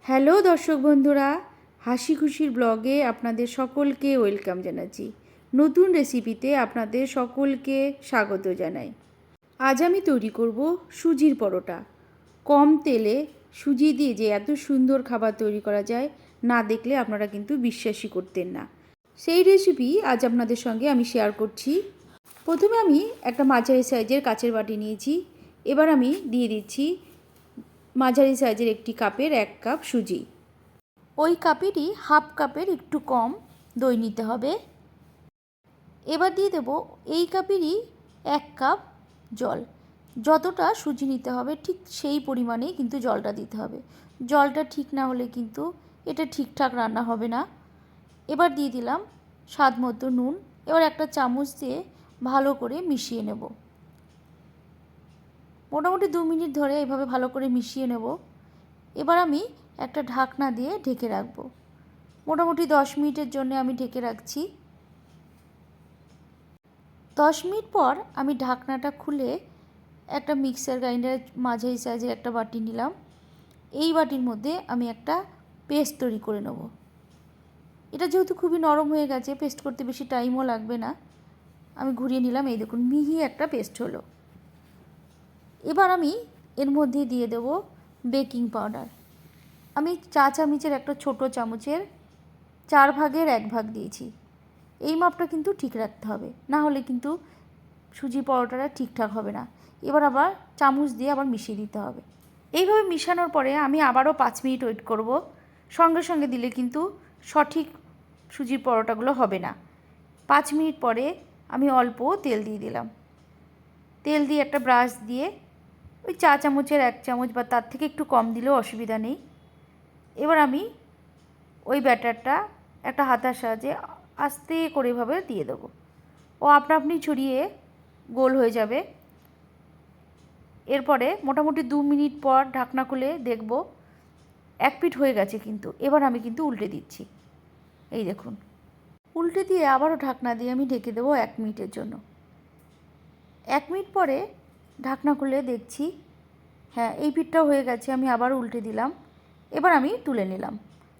Hello দর্শক বন্ধুরা, হাসি খুশির ব্লগে আপনাদের সকলকে ওয়েলকাম জানাচ্ছি। নতুন রেসিপিতে আপনাদের সকলকে স্বাগত জানাই। আজ আমি তৈরি করব সুজির পরোটা। কম তেলে সুজি দিয়ে যে এত সুন্দর খাবার তৈরি করা যায়, না দেখলে আপনারা কিন্তু বিশ্বাসই করতেন না। সেই রেসিপি আজ আপনাদের সঙ্গে আমি শেয়ার করছি। প্রথমে আমি একটা মাঝারি সাইজের কাচের বাটি নিয়েছি। এবার আমি দিয়ে দিচ্ছি মাঝারি সাইজের একটি কাপের 1 কাপ সুজি। ওই কাপেরই হাফ কাপের একটু কম দই নিতে হবে। এবার দিয়ে দেব এই কাপেরই 1 কাপ জল। যতটা সুজি নিতে হবে ঠিক সেই পরিমাণেই কিন্তু জলটা দিতে হবে। জলটা ঠিক না হলে কিন্তু এটা ঠিকঠাক রান্না হবে না। এবার দিয়ে দিলাম স্বাদ মতো নুন। এবার একটা চামচ দিয়ে ভালো করে মিশিয়ে নেব। মোটামুটি 2 মিনিট ধরে এভাবে ভালো করে মিশিয়ে নেব। এবার আমি একটা ঢাকনা দিয়ে ঢেকে রাখবো। মোটামুটি 10 মিনিটের জন্য আমি ঢেকে রাখছি। 10 মিনিট পর আমি ঢাকনাটা খুলে একটা মিক্সার গ্রাইন্ডার মাঝারি সাইজের একটা বাটি নিলাম। এই বাটির মধ্যে আমি একটা পেস্ট তৈরি করে নেব। এটা যেহেতু খুবই নরম হয়ে গেছে, পেস্ট করতে বেশি টাইমও লাগবে না। আমি ঘুরিয়ে নিলাম, এই দেখুন মিহি একটা পেস্ট হলো। এবার আমি এর মধ্যে দিয়ে দেব বেকিং পাউডার। আমি চা চামচের একটা ছোট চামচের 4 ভাগের 1 ভাগ দিয়েছি। এই মাপটা কিন্তু ঠিক রাখতে হবে, না হলে কিন্তু সুজি পরোটাটা ঠিকঠাক হবে না। এবার আবার চামচ দিয়ে আবার মিশিয়ে দিতে হবে। এইভাবে মিশানোর পরে আমি আবারও 5 মিনিট ওয়েট করব। সঙ্গে সঙ্গে দিলে কিন্তু সঠিক সুজির পরোটাগুলো হবে না। 5 মিনিট পরে আমি অল্প তেল দিয়ে দিলাম। তেল দিয়ে একটা ব্রাশ দিয়ে ওই চা চামচের 1 চামচ বা তার থেকে একটু কম দিলেও অসুবিধা নেই। এবার আমি ওই ব্যাটারটা একটা হাতার সাহায্যে আস্তে করে এভাবে দিয়ে দেবো। ও আপনা আপনি ছড়িয়ে গোল হয়ে যাবে। এরপরে মোটামুটি 2 মিনিট পর ঢাকনা খুলে দেখব 1 পিঠ হয়ে গেছে কিন্তু। এবার আমি কিন্তু উল্টে দিচ্ছি। এই দেখুন, উল্টে দিয়ে আবারও ঢাকনা দিয়ে আমি ঢেকে দেবো 1 মিনিটের জন্য। 1 মিনিট পরে ঢাকনা খুলে দেখছি, হ্যাঁ এই পিঠটাও হয়ে গেছে। আমি আবারও উল্টে দিলাম। এবার আমি তুলে নিলাম।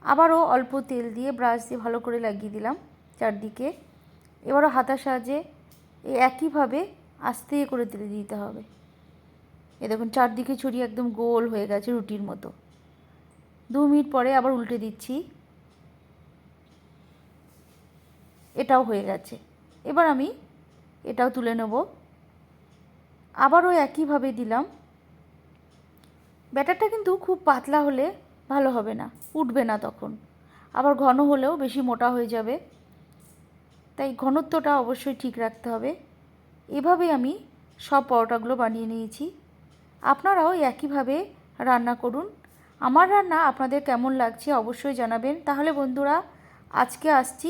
আবারও অল্প তেল দিয়ে ব্রাশ দিয়ে ভালো করে লাগিয়ে দিলাম চারদিকে। এবারও হাতার সাহায্যে এই একইভাবে আস্তে করে তেলে দিতে হবে। এ দেখুন চারদিকে ছড়িয়ে একদম গোল হয়ে গেছে রুটির মতো। 2 মিনিট পরে আবার উল্টে দিচ্ছি। এটাও হয়ে গেছে। এবার আমি এটাও তুলে নেব। আবারও একইভাবে দিলাম। ব্যাটারটা কিন্তু খুব পাতলা হলে ভালো হবে না, উঠবে না তখন। আবার ঘন হলেও বেশি মোটা হয়ে যাবে। তাই ঘনত্বটা অবশ্যই ঠিক রাখতে হবে। এভাবে আমি সব পরোটাগুলো বানিয়ে নিয়েছি। আপনারাও একইভাবে রান্না করুন। আমার রান্না আপনাদের কেমন লাগছে অবশ্যই জানাবেন। তাহলে বন্ধুরা আজকে আসছি,